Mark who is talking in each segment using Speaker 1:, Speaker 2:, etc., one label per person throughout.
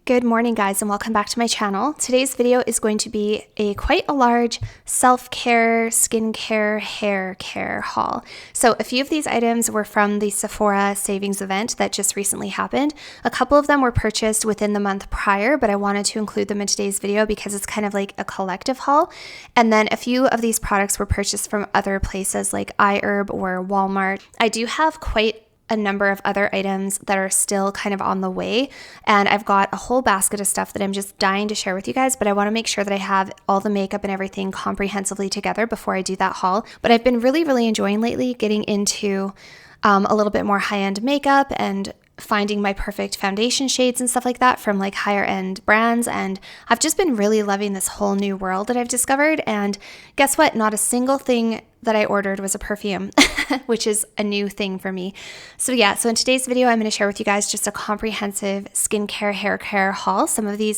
Speaker 1: Good morning, guys, and welcome back to my channel. Today's video is going to be quite a large self-care, skincare, hair care haul. So a few of these items were from the Sephora savings event that just recently happened. A couple of them were purchased within the month prior, but I wanted to include them in today's video because it's kind of like a collective haul. And then a few of these products were purchased from other places like iHerb or Walmart. I do have quite a number of other items that are still kind of on the way, and I've got a whole basket of stuff that I'm just dying to share with you guys, but I want to make sure that I have all the makeup and everything comprehensively together before I do that haul. But I've been really enjoying lately getting into a little bit more high-end makeup and finding my perfect foundation shades and stuff like that from like higher end brands, and I've just been really loving this whole new world that I've discovered. And guess what? Not a single thing that I ordered was a perfume, which is a new thing for me. So in today's video, I'm going to share with you guys just a comprehensive skincare, hair care haul.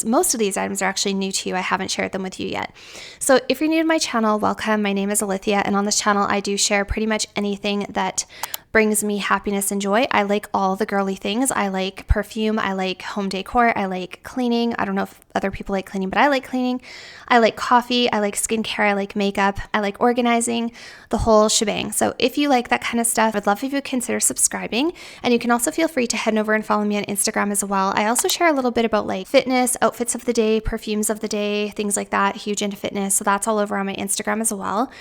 Speaker 1: Most of these items are actually new to you. I haven't shared them with you yet. So if you're new to my channel, welcome. My name is Alithia, and on this channel, I do share pretty much anything that brings me happiness and joy. I like all the girly things. I like perfume. I like home decor. I like cleaning. I don't know if other people like cleaning, but I like cleaning. I like coffee. I like skincare. I like makeup. I like organizing, the whole shebang. So if you like that kind of stuff, I'd love if you would consider subscribing. And you can also feel free to head over and follow me on Instagram as well. I also share a little bit about like fitness, outfits of the day, perfumes of the day, things like that. Huge into fitness. So that's all over on my Instagram as well.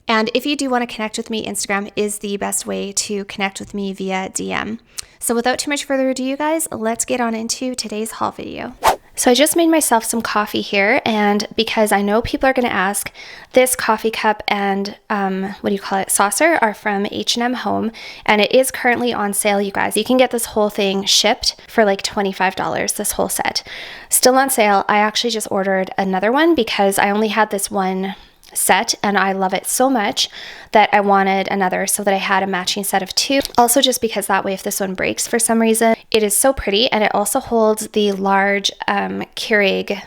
Speaker 1: And if you do want to connect with me, Instagram is the best way to connect with me via DM. So without too much further ado, you guys, let's get on into today's haul video. So I just made myself some coffee here, and because I know people are going to ask, this coffee cup and saucer are from H&M Home, and it is currently on sale, you guys. You can get this whole thing shipped for like $25, this whole set. Still on sale. I actually just ordered another one because I only had this one set and I love it so much that I wanted another, so that I had a matching set of two. Also, just because that way if this one breaks for some reason, it is so pretty, and it also holds the large Keurig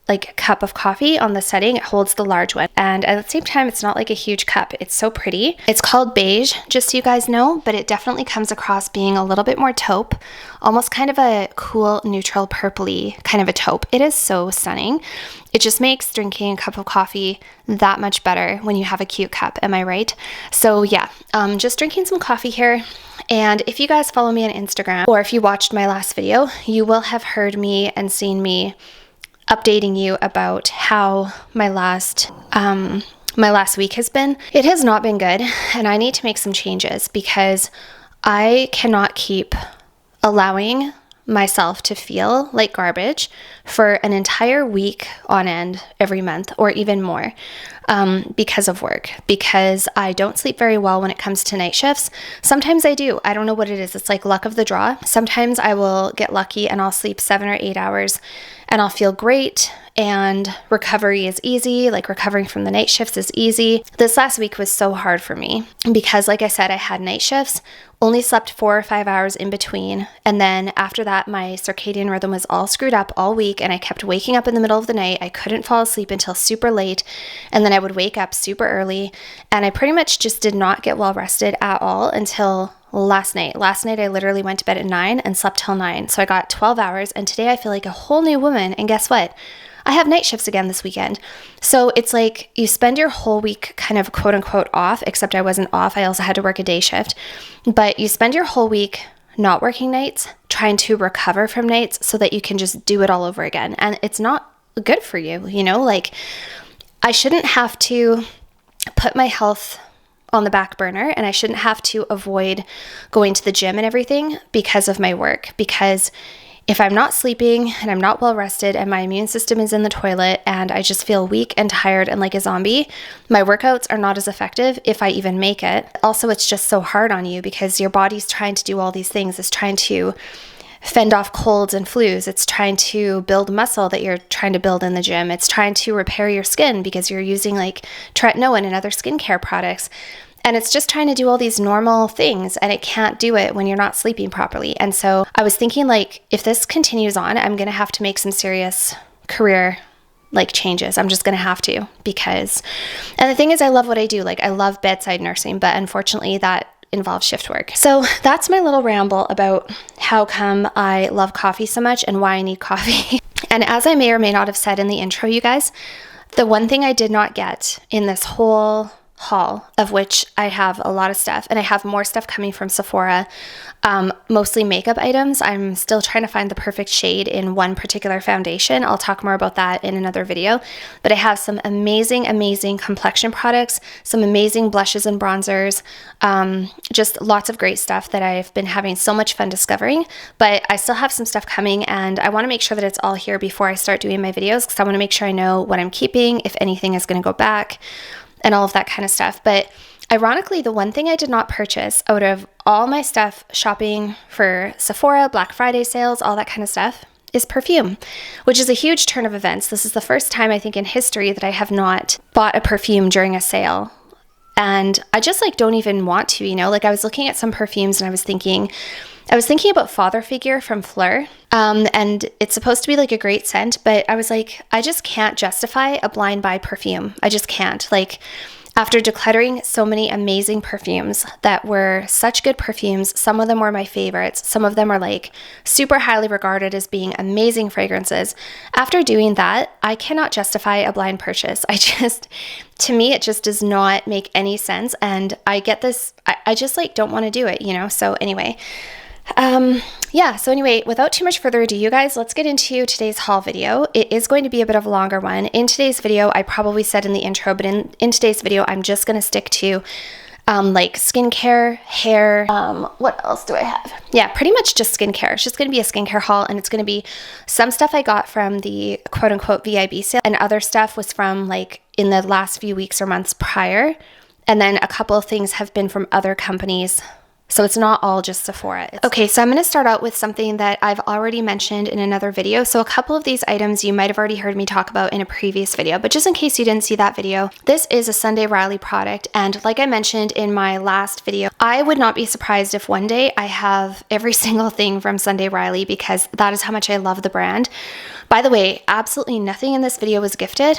Speaker 1: like cup of coffee on the setting. It holds the large one, and at the same time it's not like a huge cup. It's so pretty. It's called beige, just so you guys know, but it definitely comes across being a little bit more taupe, almost kind of a cool neutral purpley kind of a taupe. It is so stunning. It just makes drinking a cup of coffee that much better when you have a cute cup, am I right? So just drinking some coffee here. And if you guys follow me on Instagram, or if you watched my last video, you will have heard me and seen me updating you about how my last week has been. It has not been good, and I need to make some changes because I cannot keep allowing myself to feel like garbage for an entire week on end every month, or even more, because of work, because I don't sleep very well when it comes to night shifts. Sometimes I do. I don't know what it is. It's like luck of the draw. Sometimes I will get lucky and I'll sleep 7 or 8 hours and I'll feel great, and recovery is easy. Like recovering from the night shifts is easy. This last week was so hard for me because, like I said, I had night shifts, only slept 4 or 5 hours in between. And then after that, my circadian rhythm was all screwed up all week, and I kept waking up in the middle of the night. I couldn't fall asleep until super late, and then I would wake up super early, and I pretty much just did not get well rested at all until last night. Last night, I literally went to bed at 9 and slept till 9. So I got 12 hours, and today I feel like a whole new woman. And guess what? I have night shifts again this weekend. So it's like you spend your whole week kind of quote unquote off, except I wasn't off. I also had to work a day shift. But you spend your whole week not working nights, trying to recover from nights so that you can just do it all over again. And it's not good for you, like I shouldn't have to put my health on the back burner, and I shouldn't have to avoid going to the gym and everything because of my work. Because if I'm not sleeping and I'm not well rested and my immune system is in the toilet and I just feel weak and tired and like a zombie, my workouts are not as effective if I even make it. Also, it's just so hard on you because your body's trying to do all these things. It's trying to fend off colds and flus. It's trying to build muscle that you're trying to build in the gym. It's trying to repair your skin because you're using like tretinoin and other skincare products. And it's just trying to do all these normal things, and it can't do it when you're not sleeping properly. And so I was thinking, like, if this continues on, I'm going to have to make some serious career changes. I'm just going to have to, because, and the thing is, I love what I do. Like, I love bedside nursing, but unfortunately that involves shift work. So that's my little ramble about how come I love coffee so much and why I need coffee. And as I may or may not have said in the intro, you guys, the one thing I did not get in this whole haul, of which I have a lot of stuff, and I have more stuff coming from Sephora, mostly makeup items. I'm still trying to find the perfect shade in one particular foundation. I'll talk more about that in another video, but I have some amazing, amazing complexion products, some amazing blushes and bronzers, just lots of great stuff that I've been having so much fun discovering, but I still have some stuff coming, and I want to make sure that it's all here before I start doing my videos, because I want to make sure I know what I'm keeping, if anything is going to go back, and all of that kind of stuff. But ironically, the one thing I did not purchase out of all my stuff shopping for Sephora, Black Friday sales, all that kind of stuff, is perfume, which is a huge turn of events. This is the first time I think in history that I have not bought a perfume during a sale. And I just like don't even want to, you know, like I was looking at some perfumes and I was thinking about Father Figure from Fleur, and it's supposed to be like a great scent, but I was like, I just can't justify a blind buy perfume. I just can't. Like, after decluttering so many amazing perfumes that were such good perfumes, some of them were my favorites. Some of them are like super highly regarded as being amazing fragrances. After doing that, I cannot justify a blind purchase. To me, it just does not make any sense. And I get this, I just like don't want to do it, you know? So anyway, so anyway, without too much further ado, you guys, let's get into today's haul video. It is going to be a bit of a longer one. In today's video, I probably said in the intro, but in today's video, I'm just going to stick to like skincare, hair, what else do I have? Yeah, pretty much just skincare. It's just going to be a skincare haul, and it's going to be some stuff I got from the quote unquote VIB sale, and other stuff was from like in the last few weeks or months prior. And then a couple of things have been from other companies. So it's not all just Sephora. Okay, so I'm going to start out with something that I've already mentioned in another video. So a couple of these items you might have already heard me talk about in a previous video, but just in case you didn't see that video, this is a Sunday Riley product. And like I mentioned in my last video, I would not be surprised if one day I have every single thing from Sunday Riley, because that is how much I love the brand. By the way, absolutely nothing in this video was gifted.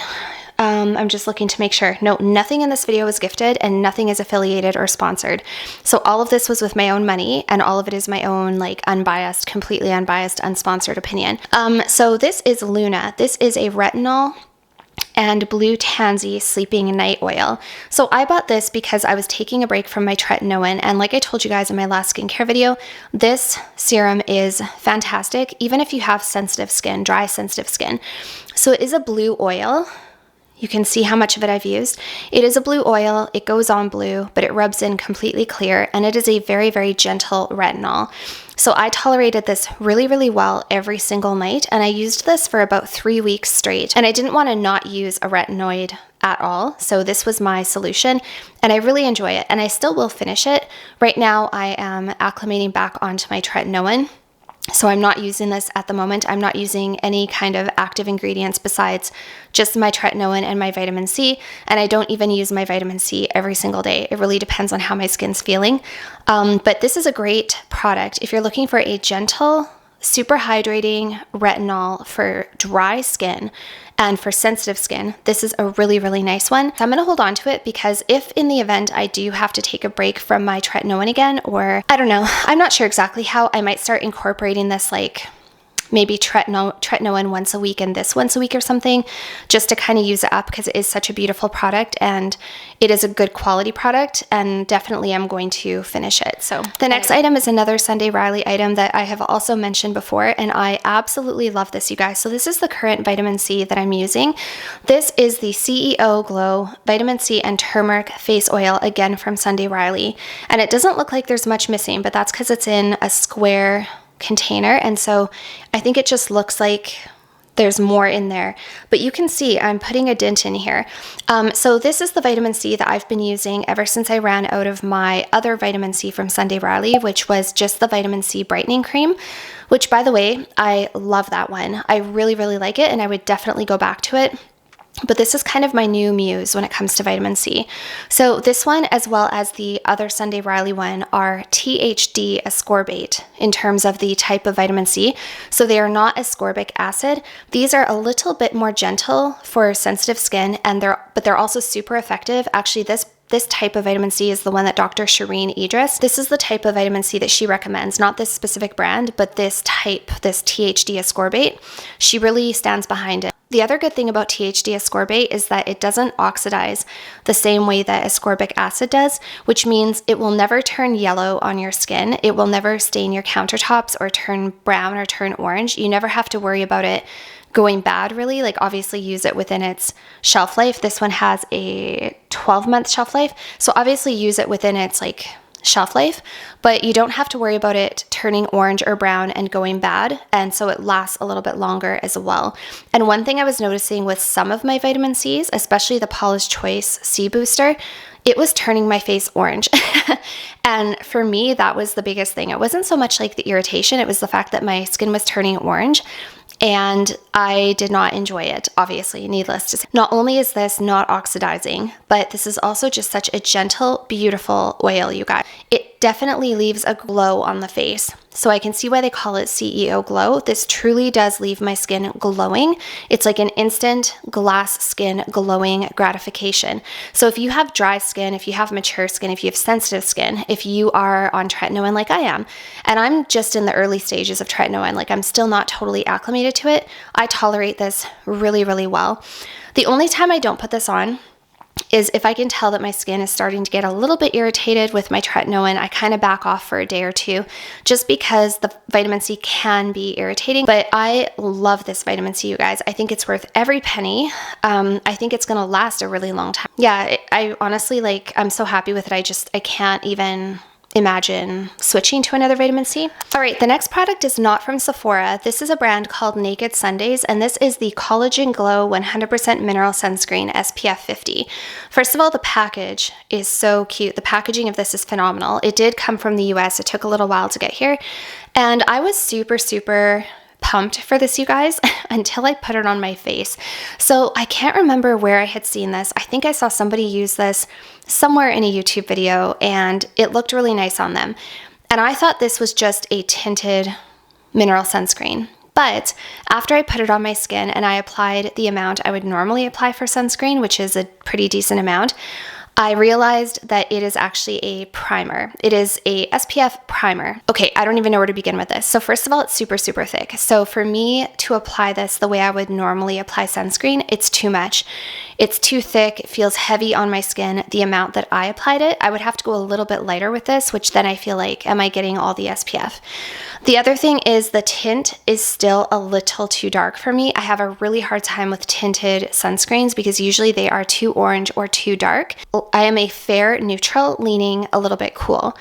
Speaker 1: I'm just looking to make sure. No, nothing in this video is gifted and nothing is affiliated or sponsored. So all of this was with my own money, and all of it is my own like unbiased, completely unbiased, unsponsored opinion. So this is Luna. This is a retinol and blue tansy sleeping night oil. So I bought this because I was taking a break from my tretinoin, and like I told you guys in my last skincare video, this serum is fantastic even if you have sensitive skin, dry sensitive skin. So it is a blue oil. You can see how much of it I've used. It is a blue oil, it goes on blue, but it rubs in completely clear, and it is a very, very gentle retinol. So I tolerated this really, really well every single night, and I used this for about 3 weeks straight, and I didn't want to not use a retinoid at all, so this was my solution, and I really enjoy it, and I still will finish it. Right now, I am acclimating back onto my tretinoin. So I'm not using this at the moment. I'm not using any kind of active ingredients besides just my tretinoin and my vitamin C. And I don't even use my vitamin C every single day. It really depends on how my skin's feeling. But this is a great product if you're looking for a gentle, super hydrating retinol for dry skin and for sensitive skin. This is a really, really nice one. So I'm gonna hold on to it because if in the event I do have to take a break from my tretinoin again, or I don't know, I'm not sure exactly how, I might start incorporating this like maybe tretinoin once a week and this once a week or something, just to kind of use it up, because it is such a beautiful product and it is a good quality product, and definitely I'm going to finish it. So the next item is another Sunday Riley item that I have also mentioned before, and I absolutely love this, you guys. So this is the current vitamin C that I'm using. This is the CEO Glow Vitamin C and Turmeric Face Oil, again from Sunday Riley, and it doesn't look like there's much missing, but that's because it's in a square container, and so I think it just looks like there's more in there, but you can see I'm putting a dent in here. So this is the vitamin C that I've been using ever since I ran out of my other vitamin C from Sunday Riley, which was just the vitamin C brightening cream, which by the way, I love that one. I really, really like it, and I would definitely go back to it. But this is kind of my new muse when it comes to vitamin C. So this one, as well as the other Sunday Riley one, are THD ascorbate in terms of the type of vitamin C. So they are not ascorbic acid. These are a little bit more gentle for sensitive skin, and they're also super effective. Actually, This type of vitamin C is the one that Dr. Shireen Idris, this is the type of vitamin C that she recommends, not this specific brand, but this type, this THD ascorbate. She really stands behind it. The other good thing about THD ascorbate is that it doesn't oxidize the same way that ascorbic acid does, which means it will never turn yellow on your skin. It will never stain your countertops or turn brown or turn orange. You never have to worry about it going bad, really. Like, obviously use it within its shelf life. This one has a 12-month shelf life, so obviously use it within its like shelf life, but you don't have to worry about it turning orange or brown and going bad, and so it lasts a little bit longer as well. And one thing I was noticing with some of my vitamin C's, especially the Paula's Choice C Booster, it was turning my face orange. And for me, that was the biggest thing. It wasn't so much like the irritation, it was the fact that my skin was turning orange. And I did not enjoy it, obviously, needless to say. Not only is this not oxidizing, but this is also just such a gentle, beautiful oil, you guys. It definitely leaves a glow on the face. So I can see why they call it CEO glow. This truly does leave my skin glowing. It's like an instant glass skin glowing gratification. So if you have dry skin, if you have mature skin, if you have sensitive skin, if you are on tretinoin like I am, and I'm just in the early stages of tretinoin, like I'm still not totally acclimated to it, I tolerate this really, really well. The only time I don't put this on is if I can tell that my skin is starting to get a little bit irritated with my tretinoin. I kind of back off for a day or two just because the vitamin C can be irritating. But I love this vitamin C, you guys. I think it's worth every penny. I think it's going to last a really long time. Yeah, I honestly, like, I'm so happy with it. I can't even imagine switching to another vitamin C. All right, the next product is not from Sephora. This is a brand called Naked Sundays, and this is the Collagen Glow 100% Mineral Sunscreen SPF 50. First of all, the package is so cute. The packaging of this is phenomenal. It did come from the US. It took a little while to get here, and I was super, super pumped for this, you guys, until I put it on my face. So I can't remember where I had seen this. I think I saw somebody use this somewhere in a YouTube video, and it looked really nice on them. And I thought this was just a tinted mineral sunscreen. But after I put it on my skin and I applied the amount I would normally apply for sunscreen, which is a pretty decent amount, I realized that it is actually a primer. It is a SPF primer. Okay, I don't even know where to begin with this. So first of all, it's super, super thick. So for me to apply this the way I would normally apply sunscreen, it's too much. It's too thick. It feels heavy on my skin. The amount that I applied it, I would have to go a little bit lighter with this, which then I feel like, am I getting all the SPF? The other thing is the tint is still a little too dark for me. I have a really hard time with tinted sunscreens because usually they are too orange or too dark. I am a fair neutral leaning a little bit cool.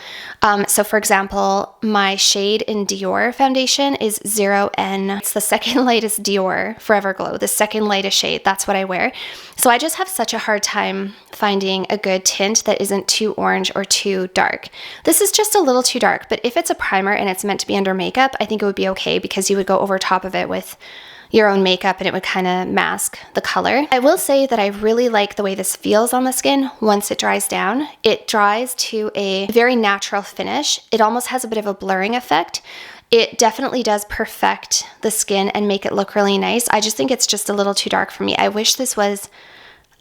Speaker 1: So for example, my shade in Dior foundation is 0N. It's the second lightest Dior Forever Glow, the second lightest shade. That's what I wear. So I just have such a hard time finding a good tint that isn't too orange or too dark. This is just a little too dark, but if it's a primer and it's meant to be under makeup, I think it would be okay because you would go over top of it with your own makeup and it would kind of mask the color. I will say that I really like the way this feels on the skin once it dries down. It dries to a very natural finish. It almost has a bit of a blurring effect. It definitely does perfect the skin and make it look really nice. I just think it's just a little too dark for me. I wish this was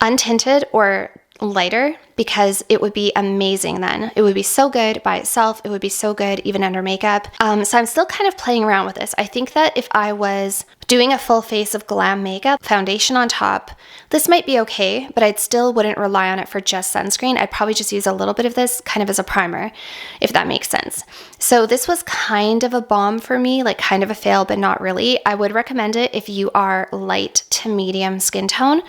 Speaker 1: untinted or lighter because it would be amazing then. It would be so good by itself. It would be so good even under makeup. So I'm still kind of playing around with this. I think that if I was doing a full face of glam makeup, foundation on top, this might be okay, but I still wouldn't rely on it for just sunscreen. I'd probably just use a little bit of this kind of as a primer, if that makes sense. So this was kind of a bomb for me, like kind of a fail, but not really. I would recommend it if you are light to medium skin tone.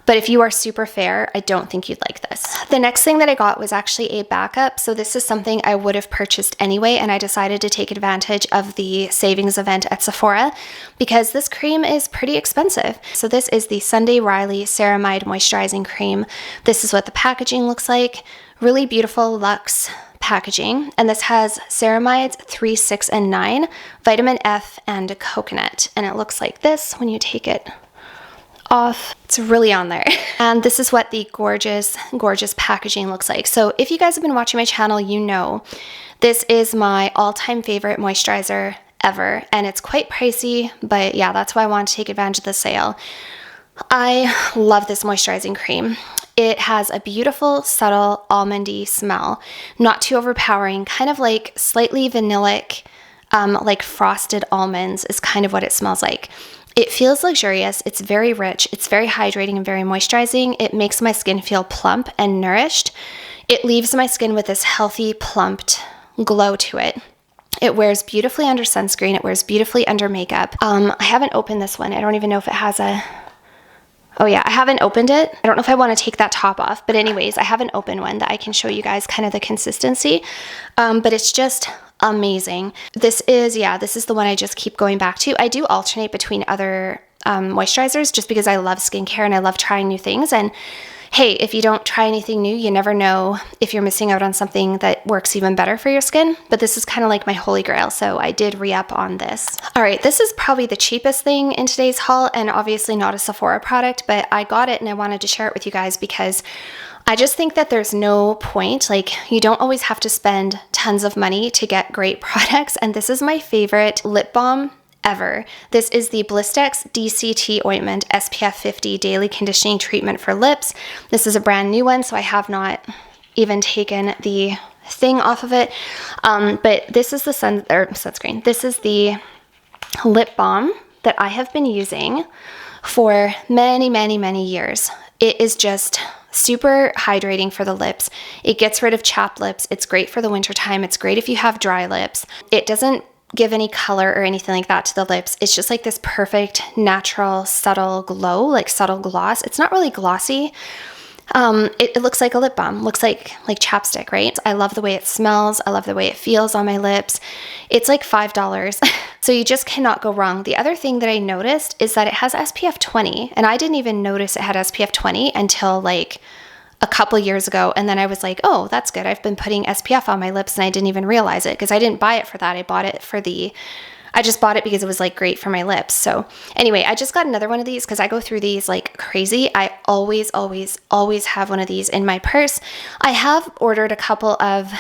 Speaker 1: But if you are super fair, I don't think you'd like this. The next thing that I got was actually a backup. So this is something I would have purchased anyway, and I decided to take advantage of the savings event at Sephora because this cream is pretty expensive. So this is the Sunday Riley Ceramide Moisturizing Cream. This is what the packaging looks like. Really beautiful luxe packaging. And this has ceramides 3, 6, and 9, vitamin F, and coconut. And it looks like this when you take it off. It's really on there. And this is what the gorgeous, gorgeous packaging looks like. So if you guys have been watching my channel, you know this is my all-time favorite moisturizer ever. And it's quite pricey, but yeah, that's why I wanted to take advantage of the sale. I love this moisturizing cream. It has a beautiful, subtle, almondy smell, not too overpowering, kind of like slightly vanillic, like frosted almonds is kind of what it smells like. It feels luxurious, it's very rich, it's very hydrating and very moisturizing. It makes my skin feel plump and nourished. It leaves my skin with this healthy, plumped glow to it. It wears beautifully under sunscreen, it wears beautifully under makeup. I haven't opened this one. I don't even know if it has a... Oh yeah, I haven't opened it. I don't know if I want to take that top off, but anyways, I have an open one that I can show you guys kind of the consistency, but it's just amazing. This is the one I just keep going back to. I do alternate between other moisturizers just because I love skincare and I love trying new things. And hey, if you don't try anything new, you never know if you're missing out on something that works even better for your skin. But this is kind of like my holy grail, so I did re-up on this. All right, this is probably the cheapest thing in today's haul, and obviously not a Sephora product, but I got it and I wanted to share it with you guys because I just think that there's no point. Like, you don't always have to spend tons of money to get great products, and this is my favorite lip balm ever. This is the Blistex DCT Ointment SPF 50 Daily Conditioning Treatment for Lips. This is a brand new one, so I have not even taken the thing off of it. But this is the sunscreen. This is the lip balm that I have been using for many, many, many years. It is just super hydrating for the lips. It gets rid of chapped lips. It's great for the winter time. It's great if you have dry lips. It doesn't give any color or anything like that to the lips. It's just like this perfect, natural, subtle glow, like subtle gloss. It's not really glossy. It looks like a lip balm, looks like chapstick, right? I love the way it smells. I love the way it feels on my lips. It's like $5. So you just cannot go wrong. The other thing that I noticed is that it has SPF 20, and I didn't even notice it had SPF 20 until like a couple years ago, and then I was like, oh, that's good. I've been putting SPF on my lips and I didn't even realize it because I didn't buy it for that. I just bought it because it was like great for my lips. So anyway, I just got another one of these because I go through these like crazy. I always have one of these in my purse. I have ordered a couple of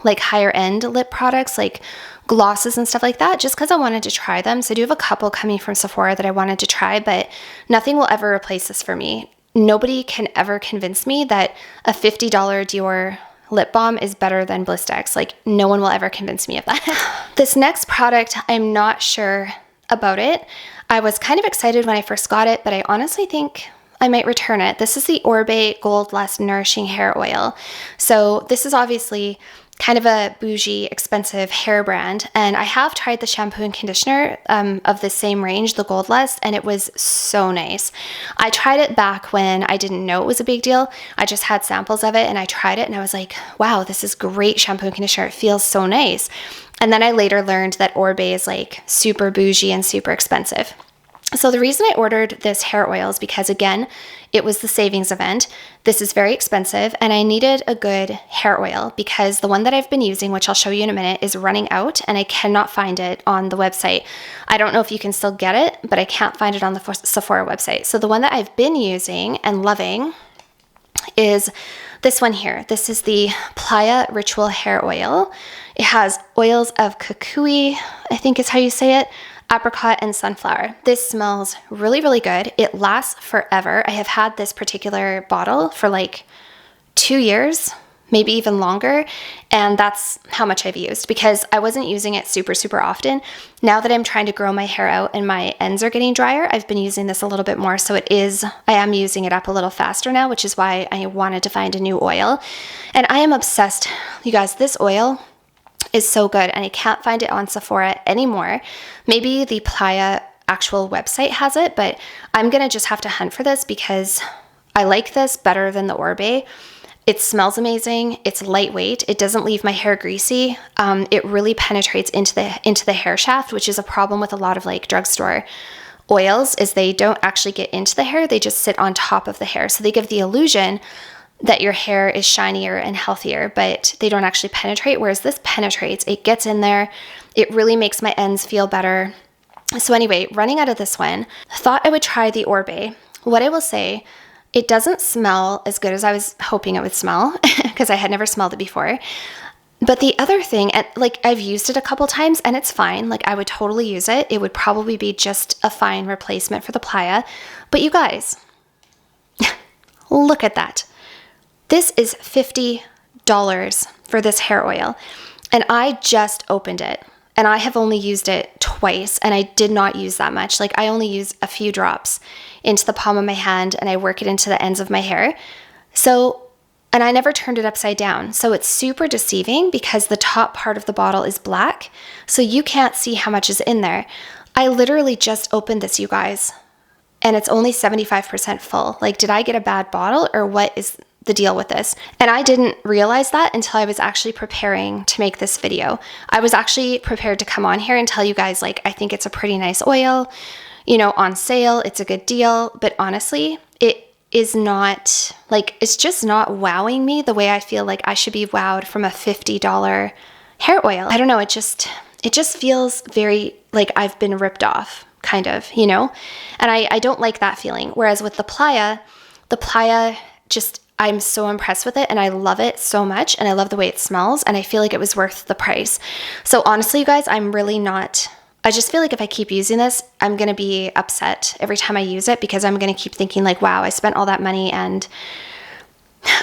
Speaker 1: like higher end lip products, like glosses and stuff like that, just because I wanted to try them. So I do have a couple coming from Sephora that I wanted to try, but nothing will ever replace this for me. Nobody can ever convince me that a $50 Dior lip balm is better than Blistex. Like, no one will ever convince me of that. This next product, I'm not sure about it. I was kind of excited when I first got it, but I honestly think I might return it. This is the Orbe Gold Lust Nourishing Hair Oil. So this is obviously kind of a bougie, expensive hair brand. And I have tried the shampoo and conditioner of the same range, the Gold Lust, and it was so nice. I tried it back when I didn't know it was a big deal. I just had samples of it and I tried it and I was like, wow, this is great shampoo and conditioner. It feels so nice. And then I later learned that Orbe is like super bougie and super expensive. So the reason I ordered this hair oil is because, again, it was the savings event. This is very expensive and I needed a good hair oil because the one that I've been using, which I'll show you in a minute, is running out and I cannot find it on the website. I don't know if you can still get it, but I can't find it on the Sephora website. So the one that I've been using and loving is this one here. This is the Playa Ritual Hair Oil. It has oils of kukui, I think is how you say it, apricot and sunflower. This smells really, really good. It lasts forever. I have had this particular bottle for like 2 years, maybe even longer, and that's how much I've used because I wasn't using it super, super often. Now that I'm trying to grow my hair out and my ends are getting drier, I've been using this a little bit more, so I am using it up a little faster now, which is why I wanted to find a new oil. And I am obsessed. You guys, this oil is so good and I can't find it on Sephora anymore. Maybe the Playa actual website has it, but I'm gonna just have to hunt for this because I like this better than the Orbe. It smells amazing. It's lightweight. It doesn't leave my hair greasy. It really penetrates into the hair shaft, which is a problem with a lot of like drugstore oils, is they don't actually get into the hair. They just sit on top of the hair. So they give the illusion that your hair is shinier and healthier, but they don't actually penetrate, whereas this penetrates. It gets in there. It really makes my ends feel better. So anyway, running out of this one, thought I would try the Orbe. What I will say, it doesn't smell as good as I was hoping it would smell because I had never smelled it before. But the other thing, like I've used it a couple times and it's fine. Like I would totally use it. It would probably be just a fine replacement for the Playa. But you guys, look at that. This is $50 for this hair oil, and I just opened it, and I have only used it twice, and I did not use that much. Like, I only use a few drops into the palm of my hand, and I work it into the ends of my hair. So, and I never turned it upside down. So it's super deceiving because the top part of the bottle is black, so you can't see how much is in there. I literally just opened this, you guys, and it's only 75% full. Like, did I get a bad bottle, or what is the deal with this? And I didn't realize that until I was actually preparing to make this video. I was actually prepared to come on here and tell you guys, like, I think it's a pretty nice oil, you know, on sale, it's a good deal, but honestly, it is not, like, it's just not wowing me the way I feel like I should be wowed from a $50 hair oil. I don't know, it just feels very like I've been ripped off, kind of, you know? And I don't like that feeling. Whereas with the Playa just, I'm so impressed with it, and I love it so much, and I love the way it smells, and I feel like it was worth the price. So honestly, you guys, I'm really not, I just feel like if I keep using this, I'm going to be upset every time I use it, because I'm going to keep thinking like, wow, I spent all that money and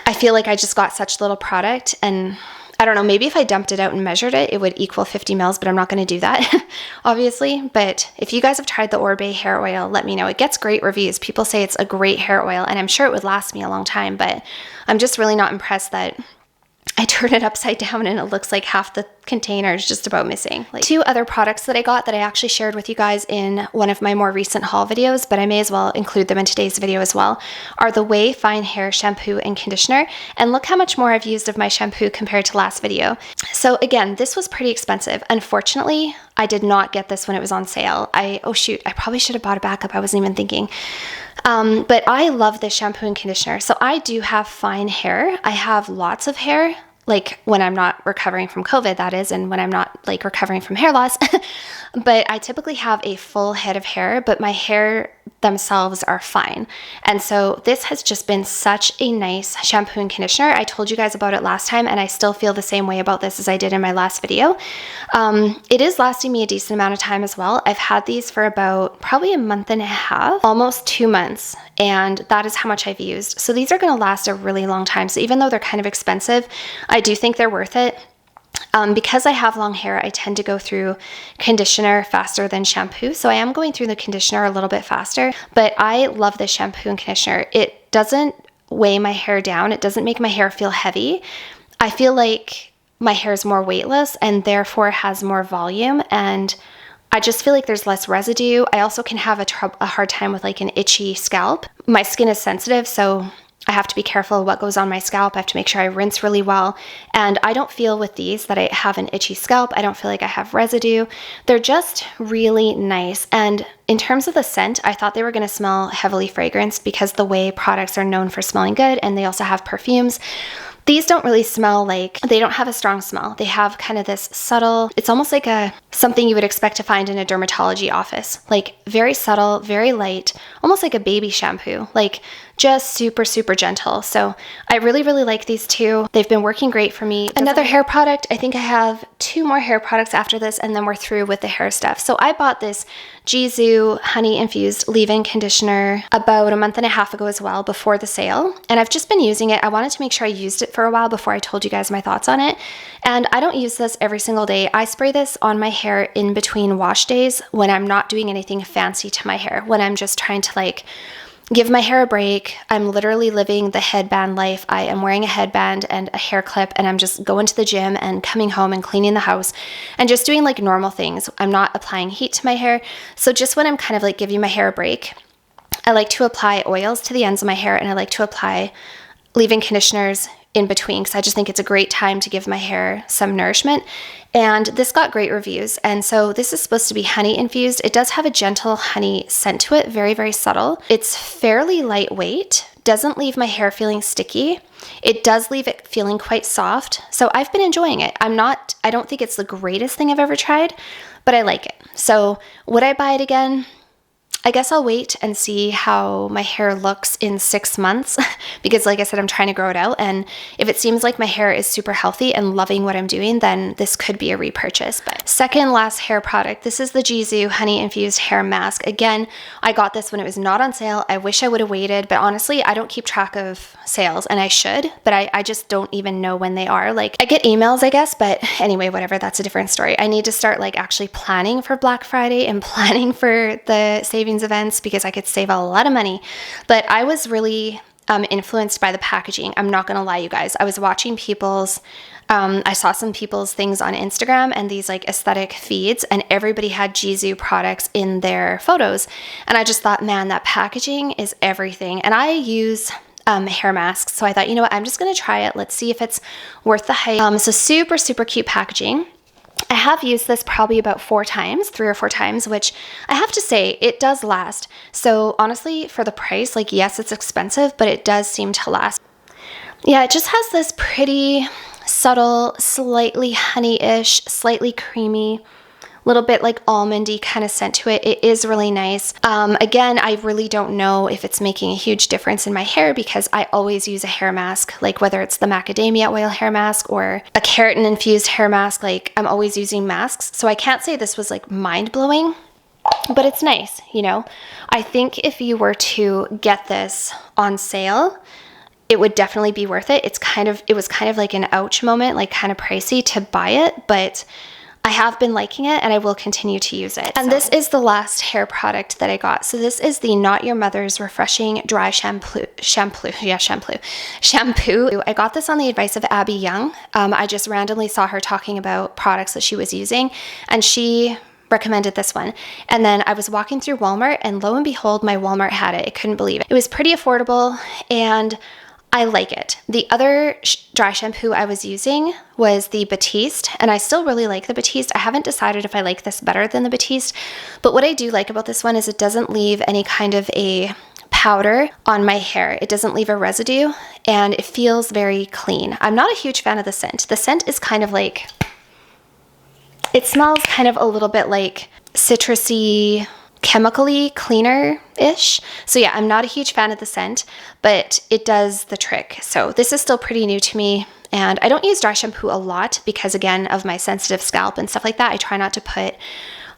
Speaker 1: I feel like I just got such little product. And I don't know, maybe if I dumped it out and measured it, it would equal 50 mils, but I'm not going to do that, obviously. But if you guys have tried the Orbe hair oil, let me know. It gets great reviews. People say it's a great hair oil, and I'm sure it would last me a long time, but I'm just really not impressed that I turn it upside down and it looks like half the container is just about missing. Like, 2 other products that I got that I actually shared with you guys in one of my more recent haul videos, but I may as well include them in today's video as well, are the Way Fine Hair Shampoo and Conditioner. And look how much more I've used of my shampoo compared to last video. So again, this was pretty expensive. Unfortunately, I did not get this when it was on sale. Oh shoot, I probably should have bought a backup. I wasn't even thinking. But I love this shampoo and conditioner. So I do have fine hair. I have lots of hair, like when I'm not recovering from COVID, that is, and when I'm not like recovering from hair loss. But I typically have a full head of hair, but my hair themselves are fine. And so this has just been such a nice shampoo and conditioner. I told you guys about it last time, and I still feel the same way about this as I did in my last video. It is lasting me a decent amount of time as well. I've had these for about probably a month and a half, almost 2 months, and that is how much I've used. So these are going to last a really long time. So even though they're kind of expensive, I do think they're worth it. Because I have long hair, I tend to go through conditioner faster than shampoo. So I am going through the conditioner a little bit faster, but I love this shampoo and conditioner. It doesn't weigh my hair down. It doesn't make my hair feel heavy. I feel like my hair is more weightless and therefore has more volume, and I just feel like there's less residue. I also can have a hard time with like an itchy scalp. My skin is sensitive, so I have to be careful of what goes on my scalp. I have to make sure I rinse really well. And I don't feel with these that I have an itchy scalp. I don't feel like I have residue. They're just really nice. And in terms of the scent, I thought they were going to smell heavily fragranced because the way products are known for smelling good, and they also have perfumes. These don't really smell like, they don't have a strong smell. They have kind of this subtle, it's almost like something you would expect to find in a dermatology office. Like very subtle, very light, almost like a baby shampoo. Like just super, super gentle. So I really, really like these two. They've been working great for me. Another hair product, I think I have 2 more hair products after this, and then we're through with the hair stuff. So I bought this Jizu honey infused leave-in conditioner about a month and a half ago as well, before the sale. And I've just been using it. I wanted to make sure I used it for a while before I told you guys my thoughts on it. And I don't use this every single day. I spray this on my hair in between wash days when I'm not doing anything fancy to my hair, when I'm just trying to like give my hair a break. I'm literally living the headband life. I am wearing a headband and a hair clip, and I'm just going to the gym and coming home and cleaning the house and just doing like normal things. I'm not applying heat to my hair. So just when I'm kind of like giving my hair a break, I like to apply oils to the ends of my hair, and I like to apply leave-in conditioners in between, because I just think it's a great time to give my hair some nourishment. And this got great reviews. And so this is supposed to be honey infused. It does have a gentle honey scent to it, very, very subtle. It's fairly lightweight, doesn't leave my hair feeling sticky. It does leave it feeling quite soft. So I've been enjoying it. I don't think it's the greatest thing I've ever tried, but I like it. So would I buy it again? I guess I'll wait and see how my hair looks in 6 months because like I said, I'm trying to grow it out. And if it seems like my hair is super healthy and loving what I'm doing, then this could be a repurchase. But second last hair product, this is the Jizu Honey Infused Hair Mask. Again, I got this when it was not on sale. I wish I would have waited, but honestly, I don't keep track of sales and I should, but I just don't even know when they are. Like I get emails, I guess, but anyway, whatever, that's a different story. I need to start like actually planning for Black Friday and planning for the savings events because I could save a lot of money. But I was really influenced by the packaging. I'm not gonna lie, you guys. I was watching people's I saw some people's things on Instagram and these like aesthetic feeds, and everybody had Jizu products in their photos. And I just thought, man, that packaging is everything. And I use hair masks, so I thought, you know what, I'm just gonna try it. Let's see if it's worth the hype. So super, super cute packaging. I have used this probably about 3 or 4 times, which I have to say, it does last. So honestly, for the price, like yes, it's expensive, but it does seem to last. Yeah, it just has this pretty subtle, slightly honey-ish, slightly creamy, little bit like almondy kind of scent to it. It is really nice. Again, I really don't know if it's making a huge difference in my hair because I always use a hair mask, like whether it's the macadamia oil hair mask or a keratin infused hair mask, like I'm always using masks. So I can't say this was like mind-blowing, but it's nice, you know? I think if you were to get this on sale, it would definitely be worth it. It was kind of like an ouch moment, like kind of pricey to buy it, but I have been liking it and I will continue to use it. And this is the last hair product that I got. So this is the Not Your Mother's Refreshing Dry Shampoo. I got this on the advice of Abby Young. I just randomly saw her talking about products that she was using and she recommended this one. And then I was walking through Walmart and lo and behold, my Walmart had it. I couldn't believe it. It was pretty affordable and I like it. The other dry shampoo I was using was the Batiste, and I still really like the Batiste. I haven't decided if I like this better than the Batiste, but what I do like about this one is it doesn't leave any kind of a powder on my hair. It doesn't leave a residue, and it feels very clean. I'm not a huge fan of the scent. The scent is kind of like, it smells kind of a little bit like citrusy, chemically cleaner-ish. So yeah, I'm not a huge fan of the scent, but it does the trick. So this is still pretty new to me. And I don't use dry shampoo a lot because again, of my sensitive scalp and stuff like that. I try not to put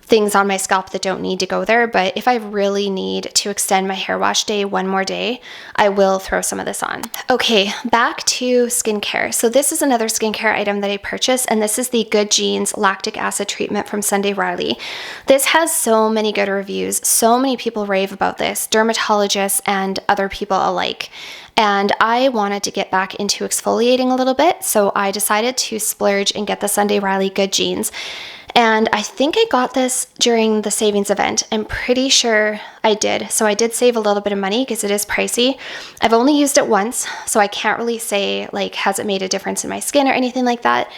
Speaker 1: things on my scalp that don't need to go there. But if I really need to extend my hair wash day one more day, I will throw some of this on. Okay, back to skincare. So this is another skincare item that I purchased, and this is the Good Genes Lactic Acid Treatment from Sunday Riley. This has so many good reviews. So many people rave about this, dermatologists and other people alike. And I wanted to get back into exfoliating a little bit, so I decided to splurge and get the Sunday Riley Good Genes. And I think I got this during the savings event. I'm pretty sure I did. So I did save a little bit of money because it is pricey. I've only used it once, so I can't really say like, has it made a difference in my skin or anything like that.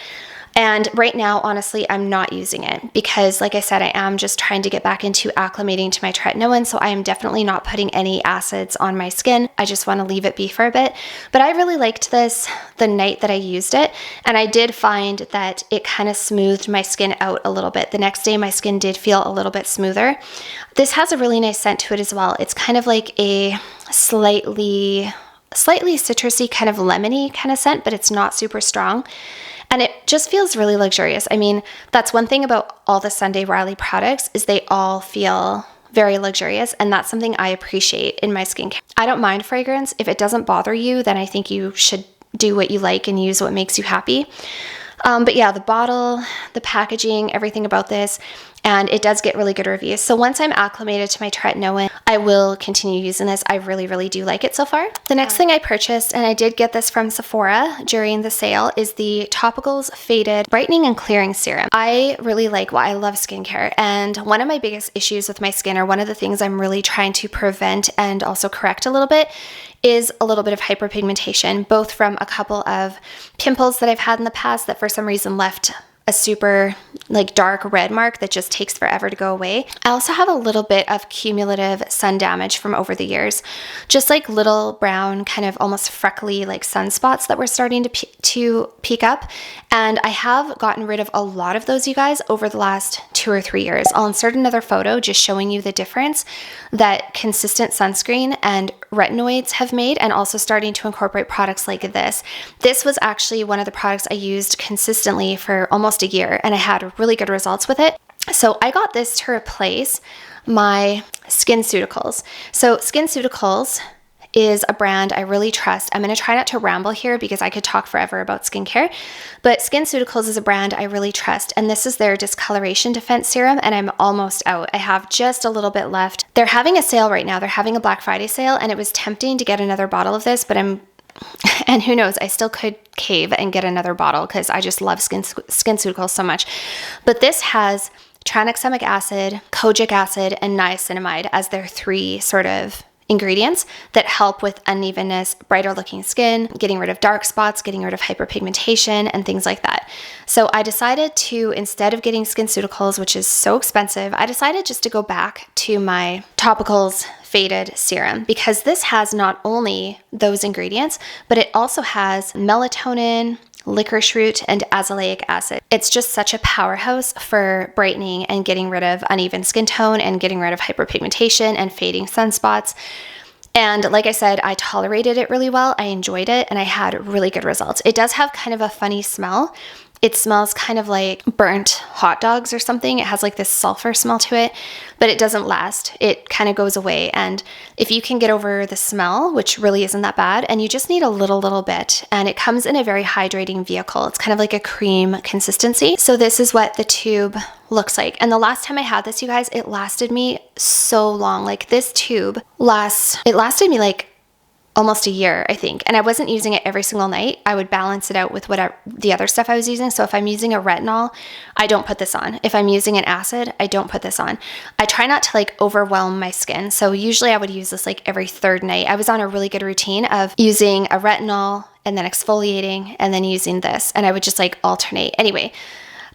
Speaker 1: And right now, honestly, I'm not using it because like I said, I am just trying to get back into acclimating to my tretinoin. So I am definitely not putting any acids on my skin. I just want to leave it be for a bit. But I really liked this the night that I used it. And I did find that it kind of smoothed my skin out a little bit. The next day, my skin did feel a little bit smoother. This has a really nice scent to it as well. It's kind of like a slightly citrusy, kind of lemony kind of scent, but it's not super strong. And it just feels really luxurious. I mean, that's one thing about all the Sunday Riley products is they all feel very luxurious, and that's something I appreciate in my skincare. I don't mind fragrance. If it doesn't bother you, then I think you should do what you like and use what makes you happy. But yeah, the bottle, the packaging, everything about this, and it does get really good reviews. So once I'm acclimated to my tretinoin, I will continue using this. I really, really do like it so far. The next thing I purchased, and I did get this from Sephora during the sale, is the Topicals Faded Brightening and Clearing Serum. I really like, well, I love skincare, and one of my biggest issues with my skin, or one of the things I'm really trying to prevent and also correct a little bit, is a little bit of hyperpigmentation, both from a couple of pimples that I've had in the past that for some reason left a super like dark red mark that just takes forever to go away. I also have a little bit of cumulative sun damage from over the years, just like little brown kind of almost freckly like sunspots that were starting to peak up. And I have gotten rid of a lot of those, you guys, over the last 2 or 3 years. I'll insert another photo just showing you the difference that consistent sunscreen and retinoids have made, and also starting to incorporate products like this. This was actually one of the products I used consistently for almost a year, and I had really good results with it. So I got this to replace my Skinceuticals. So Skinceuticals is a brand I really trust. I'm going to try not to ramble here because I could talk forever about skincare, but Skinceuticals is a brand I really trust, and this is their Discoloration Defense Serum, and I'm almost out. I have just a little bit left. They're having a sale right now. They're having a Black Friday sale, and it was tempting to get another bottle of this, but and who knows, I still could cave and get another bottle because I just love Skinceuticals so much. But this has tranexamic acid, kojic acid, and niacinamide as their 3 sort of ingredients that help with unevenness, brighter looking skin, getting rid of dark spots, getting rid of hyperpigmentation, and things like that. So I decided to, instead of getting Skinceuticals, which is so expensive, I decided just to go back to my Topicals Faded Serum, because this has not only those ingredients, but it also has melatonin, licorice root, and azelaic acid. It's just such a powerhouse for brightening and getting rid of uneven skin tone and getting rid of hyperpigmentation and fading sunspots. And like I said, I tolerated it really well. I enjoyed it, and I had really good results. It does have kind of a funny smell. It smells kind of like burnt hot dogs or something. It has like this sulfur smell to it, but it doesn't last. It kind of goes away. And if you can get over the smell, which really isn't that bad, and you just need a little bit, and it comes in a very hydrating vehicle. It's kind of like a cream consistency. So this is what the tube looks like. And the last time I had this, you guys, it lasted me so long. Like this tube it lasted me like almost a year, I think. And I wasn't using it every single night. I would balance it out with whatever the other stuff I was using. So if I'm using a retinol, I don't put this on. If I'm using an acid, I don't put this on. I try not to like overwhelm my skin. So usually I would use this like every 3rd night. I was on a really good routine of using a retinol and then exfoliating and then using this. And I would just like alternate. Anyway,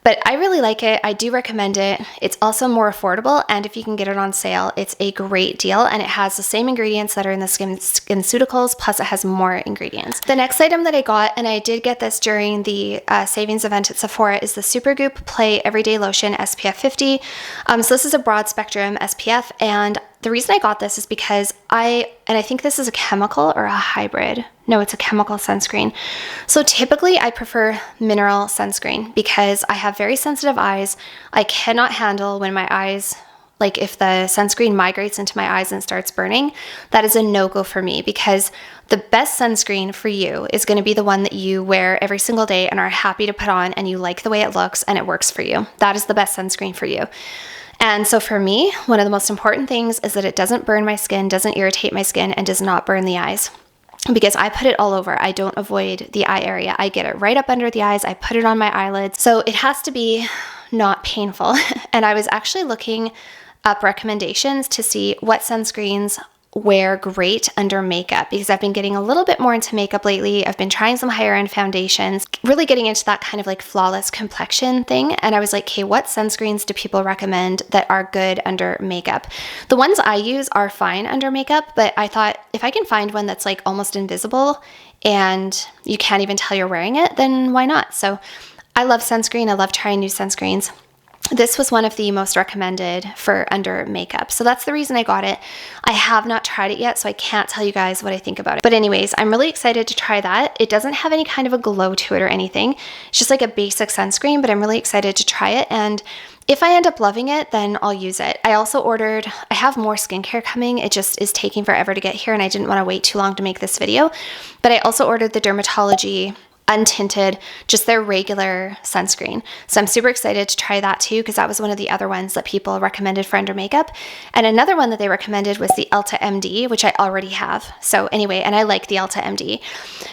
Speaker 1: but I really like it. I do recommend it. It's also more affordable, and if you can get it on sale, it's a great deal, and it has the same ingredients that are in the Skinceuticals, plus it has more ingredients. The next item that I got, and I did get this during the savings event at Sephora, is the Supergoop Play Everyday Lotion SPF 50. So this is a broad spectrum SPF, and the reason I got this is because I think this is a chemical or a hybrid. No, it's a chemical sunscreen. So typically I prefer mineral sunscreen because I have very sensitive eyes. I cannot handle when my eyes, like if the sunscreen migrates into my eyes and starts burning, that is a no-go for me, because the best sunscreen for you is going to be the one that you wear every single day and are happy to put on, and you like the way it looks and it works for you. That is the best sunscreen for you. And so for me, one of the most important things is that it doesn't burn my skin, doesn't irritate my skin, and does not burn the eyes. Because I put it all over. I don't avoid the eye area. I get it right up under the eyes. I put it on my eyelids. So it has to be not painful. And I was actually looking up recommendations to see what sunscreens wear great under makeup, because I've been getting a little bit more into makeup lately. I've been trying some higher end foundations, really getting into that kind of like flawless complexion thing. And I was like, okay, what sunscreens do people recommend that are good under makeup? The ones I use are fine under makeup, but I thought if I can find one that's like almost invisible and you can't even tell you're wearing it, then why not? So I love sunscreen. I love trying new sunscreens. This was one of the most recommended for under makeup. So that's the reason I got it. I have not tried it yet, so I can't tell you guys what I think about it. But anyways, I'm really excited to try that. It doesn't have any kind of a glow to it or anything. It's just like a basic sunscreen, but I'm really excited to try it. And if I end up loving it, then I'll use it. I have more skincare coming. It just is taking forever to get here, and I didn't want to wait too long to make this video. But I also ordered the Dermatology untinted, just their regular sunscreen. So I'm super excited to try that too, because that was one of the other ones that people recommended for under makeup. And another one that they recommended was the Elta MD, which I already have. So anyway, and I like the Elta MD.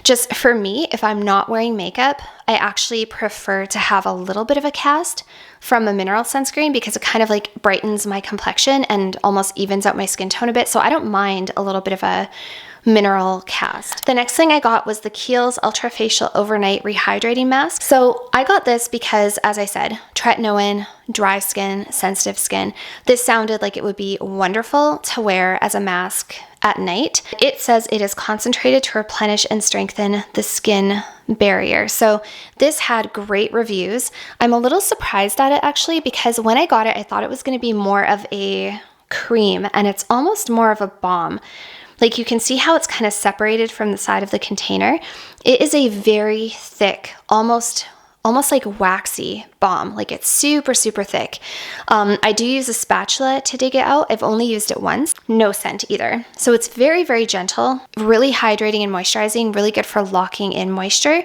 Speaker 1: Just for me, if I'm not wearing makeup, I actually prefer to have a little bit of a cast from a mineral sunscreen, because it kind of like brightens my complexion and almost evens out my skin tone a bit. So I don't mind a little bit of a mineral cast. The next thing I got was the Kiehl's Ultra Facial Overnight Rehydrating Mask. So I got this because, as I said, tretinoin, dry skin, sensitive skin. This sounded like it would be wonderful to wear as a mask at night. It says it is concentrated to replenish and strengthen the skin barrier. So this had great reviews. I'm a little surprised at it actually, because when I got it, I thought it was going to be more of a cream, and it's almost more of a balm. Like, you can see how it's kind of separated from the side of the container. It is a very thick, almost like waxy balm. Like, it's super, super thick. I do use a spatula to dig it out. I've only used it once. No scent either. So it's very, very gentle, really hydrating and moisturizing, really good for locking in moisture.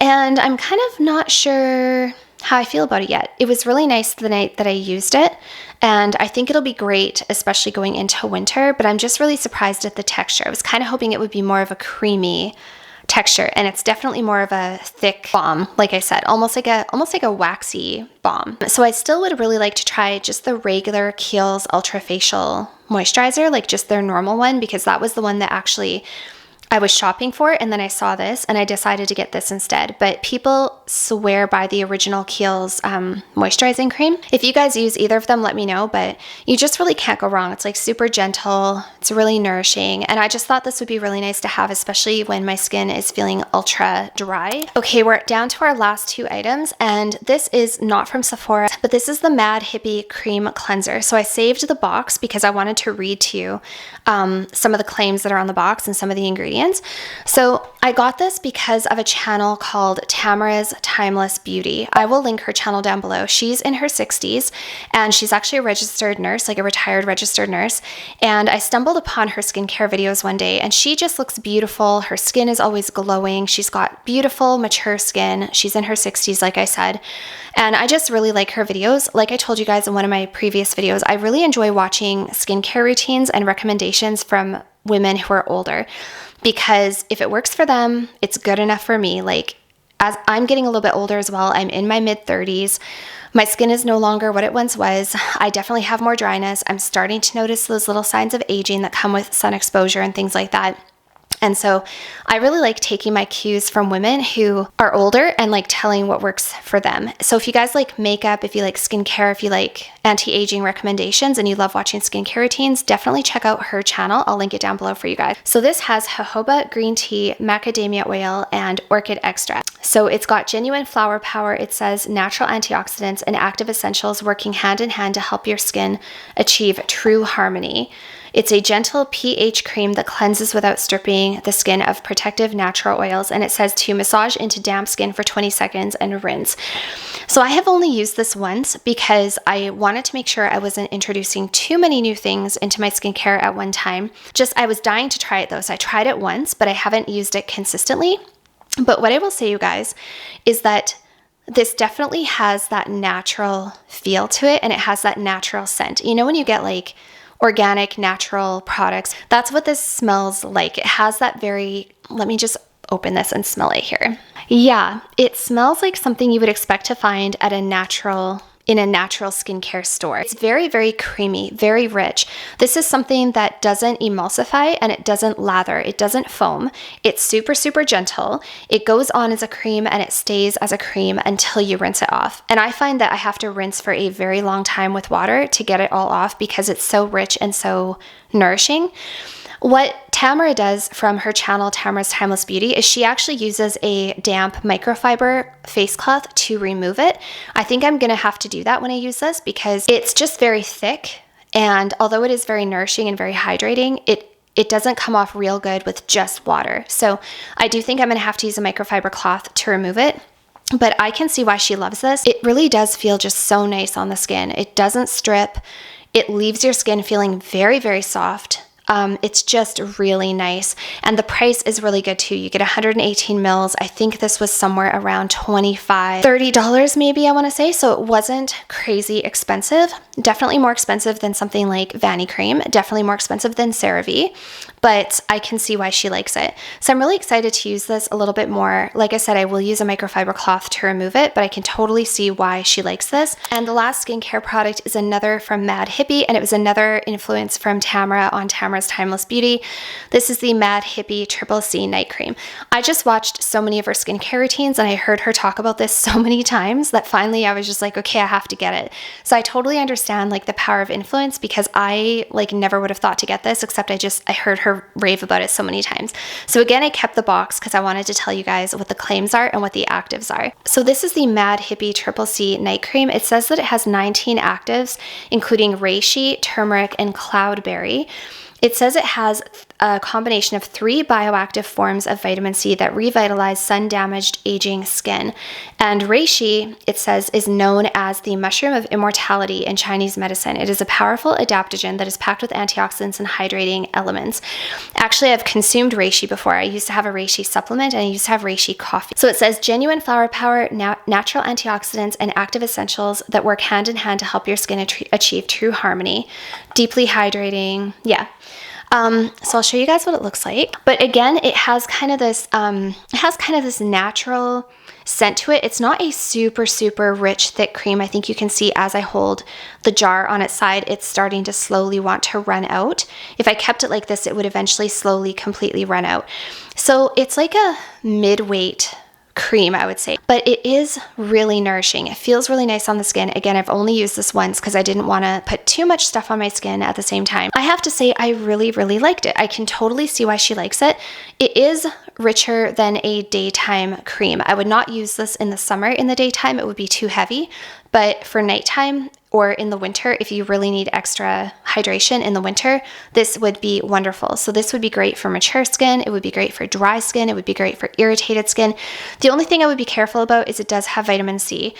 Speaker 1: And I'm kind of not sure how I feel about it yet. It was really nice the night that I used it, and I think it'll be great, especially going into winter, but I'm just really surprised at the texture. I was kind of hoping it would be more of a creamy texture, and it's definitely more of a thick balm, like I said, almost like a waxy balm. So I still would really like to try just the regular Kiehl's Ultra Facial moisturizer, like just their normal one, because that was the one that actually I was shopping for, and then I saw this and I decided to get this instead. But people swear by the original Kiehl's moisturizing cream. If you guys use either of them, let me know, but you just really can't go wrong. It's like super gentle, it's really nourishing, and I just thought this would be really nice to have, especially when my skin is feeling ultra dry. Okay, we're down to our last two items, and this is not from Sephora, but this is the Mad Hippie Cream Cleanser. So I saved the box because I wanted to read to you some of the claims that are on the box and some of the ingredients. So I got this because of a channel called Tamara's Timeless Beauty. I will link her channel down below. She's in her 60s, and she's actually a registered nurse, like a retired registered nurse. And I stumbled upon her skincare videos one day, and she just looks beautiful. Her skin is always glowing. She's got beautiful, mature skin. She's in her 60s, like I said. And I just really like her videos. Like I told you guys in one of my previous videos, I really enjoy watching skincare routines and recommendations from women who are older, because if it works for them, it's good enough for me. Like, as I'm getting a little bit older as well, I'm in my mid-30s. My skin is no longer what it once was. I definitely have more dryness. I'm starting to notice those little signs of aging that come with sun exposure and things like that. And so I really like taking my cues from women who are older and like telling what works for them. So if you guys like makeup, if you like skincare, if you like anti-aging recommendations and you love watching skincare routines, definitely check out her channel. I'll link it down below for you guys. So this has jojoba green tea, macadamia oil, and orchid extract. So it's got genuine flower power. It says natural antioxidants and active essentials working hand in hand to help your skin achieve true harmony. It's a gentle pH cream that cleanses without stripping the skin of protective natural oils, and it says to massage into damp skin for 20 seconds and rinse. So I have only used this once because I wanted to make sure I wasn't introducing too many new things into my skincare at one time. I was dying to try it though, so I tried it once, but I haven't used it consistently. But what I will say, you guys, is that this definitely has that natural feel to it, and it has that natural scent. You know when you get like organic, natural products, that's what this smells like. It has that very, let me just open this and smell it here. Yeah, it smells like something you would expect to find at in a natural skincare store. It's very, very creamy, very rich. This is something that doesn't emulsify and it doesn't lather. It doesn't foam. It's super, super gentle. It goes on as a cream and it stays as a cream until you rinse it off. And I find that I have to rinse for a very long time with water to get it all off because it's so rich and so nourishing. What Tamara does from her channel, Tamara's Timeless Beauty, is she actually uses a damp microfiber face cloth to remove it. I think I'm going to have to do that when I use this because it's just very thick, and although it is very nourishing and very hydrating, it doesn't come off real good with just water. So I do think I'm going to have to use a microfiber cloth to remove it. But I can see why she loves this. It really does feel just so nice on the skin. It doesn't strip. It leaves your skin feeling very, very soft. It's just really nice, and the price is really good too. You get 118 mils. I think this was somewhere around $30 maybe, I want to say, so it wasn't crazy expensive. Definitely more expensive than something like Vanity Cream, definitely more expensive than CeraVe, but I can see why she likes it. So I'm really excited to use this a little bit more. Like I said, I will use a microfiber cloth to remove it, but I can totally see why she likes this. And the last skincare product is another from Mad Hippie, and it was another influence from Tamara on Tamara's Timeless Beauty. This is the Mad Hippie Triple C Night Cream. I just watched so many of her skincare routines and I heard her talk about this so many times that finally I was just like, okay, I have to get it. So I totally understand like the power of influence, because I like never would have thought to get this, except I heard her rave about it so many times. So again, I kept the box because I wanted to tell you guys what the claims are and what the actives are. So this is the Mad Hippie Triple C Night Cream. It says that it has 19 actives, including reishi, turmeric, and cloudberry. It says it has a combination of 3 bioactive forms of vitamin C that revitalize sun-damaged aging skin. And reishi, it says, is known as the mushroom of immortality in Chinese medicine. It is a powerful adaptogen that is packed with antioxidants and hydrating elements. Actually, I've consumed reishi before. I used to have a reishi supplement and I used to have reishi coffee. So it says genuine flower power, natural antioxidants, and active essentials that work hand in hand to help your skin achieve true harmony. Deeply hydrating. Yeah. So I'll show you guys what it looks like. But again, it has kind of this natural scent to it. It's not a super, super rich, thick cream. I think you can see as I hold the jar on its side, it's starting to slowly want to run out. If I kept it like this, it would eventually slowly, completely run out. So it's like a mid-weight cream, I would say, but it is really nourishing. It feels really nice on the skin. Again, I've only used this once because I didn't want to put too much stuff on my skin at the same time. I have to say I really, really liked it. I can totally see why she likes it. It is richer than a daytime cream. I would not use this in the summer. In the daytime, it would be too heavy, but for nighttime or in the winter, if you really need extra hydration in the winter, this would be wonderful. So this would be great for mature skin. It would be great for dry skin. It would be great for irritated skin. The only thing I would be careful about is it does have vitamin C,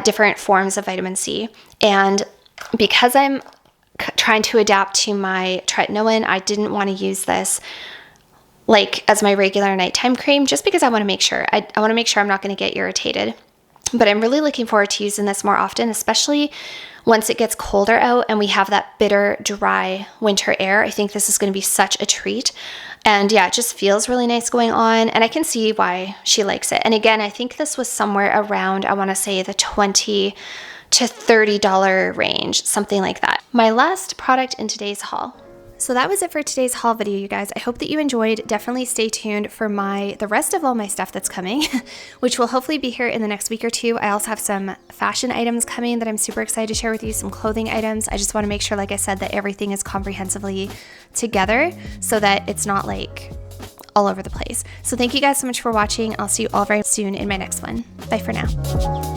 Speaker 1: different forms of vitamin C. And because I'm trying to adapt to my tretinoin, I didn't want to use this like as my regular nighttime cream, just because I want to make sure. I want to make sure I'm not going to get irritated. But I'm really looking forward to using this more often, especially once it gets colder out and we have that bitter, dry winter air. I think this is going to be such a treat. And yeah, it just feels really nice going on, and I can see why she likes it. And again, I think this was somewhere around, I want to say the $20 to $30 range, something like that. My last product in today's haul. So that was it for today's haul video, you guys. I hope that you enjoyed. Definitely stay tuned for the rest of all my stuff that's coming, which will hopefully be here in the next week or two. I also have some fashion items coming that I'm super excited to share with you, some clothing items. I just want to make sure, like I said, that everything is comprehensively together so that it's not like all over the place. So thank you guys so much for watching. I'll see you all very soon in my next one. Bye for now.